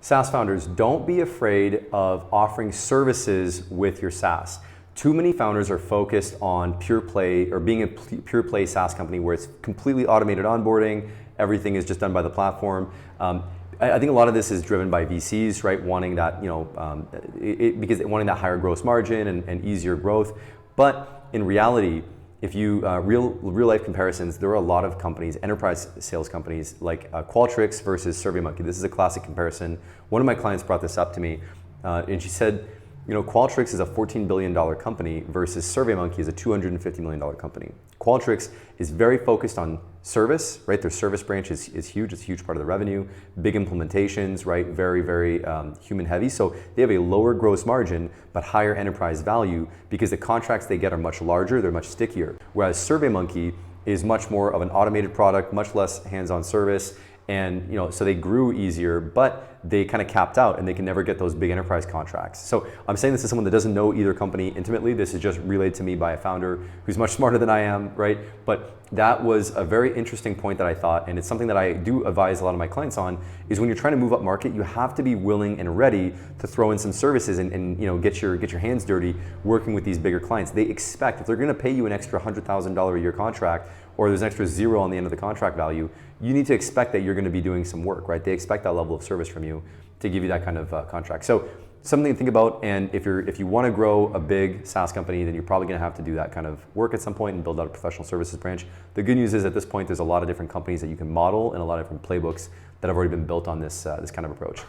SaaS founders, don't be afraid of offering services with your SaaS. Too many founders are focused on pure play or being a pure play SaaS company where it's completely automated onboarding, everything is just done by the platform. I think a lot of this is driven by VCs, right? Wanting that, because wanting that higher gross margin and easier growth. But in reality, if you real life comparisons, there are a lot of companies, enterprise sales companies like Qualtrics versus SurveyMonkey. This is a classic comparison. One of my clients brought this up to me, and she said, Qualtrics is a $14 billion company versus SurveyMonkey is a $250 million company. Qualtrics is very focused on service, right? Their service branch is huge. It's a huge part of the revenue. Big implementations, right? Very, very human heavy. So they have a lower gross margin, but higher enterprise value because the contracts they get are much larger. They're much stickier. Whereas SurveyMonkey is much more of an automated product, much less hands-on service. And so they grew easier, but they kind of capped out and they can never get those big enterprise contracts. So I'm saying this to someone that doesn't know either company intimately. This is just relayed to me by a founder who's much smarter than I am, right? But that was a very interesting point that I thought, and it's something that I do advise a lot of my clients on, is when you're trying to move up market, you have to be willing and ready to throw in some services and get your hands dirty working with these bigger clients. They expect, if they're gonna pay you an extra $100,000 a year contract, or there's an extra zero on the end of the contract value, you need to expect that you're going to be doing some work, right? They expect that level of service from you to give you that kind of contract. So something to think about, and if you want to grow a big SaaS company, then you're probably going to have to do that kind of work at some point and build out a professional services branch. The good news is at this point, there's a lot of different companies that you can model and a lot of different playbooks that have already been built on this kind of approach.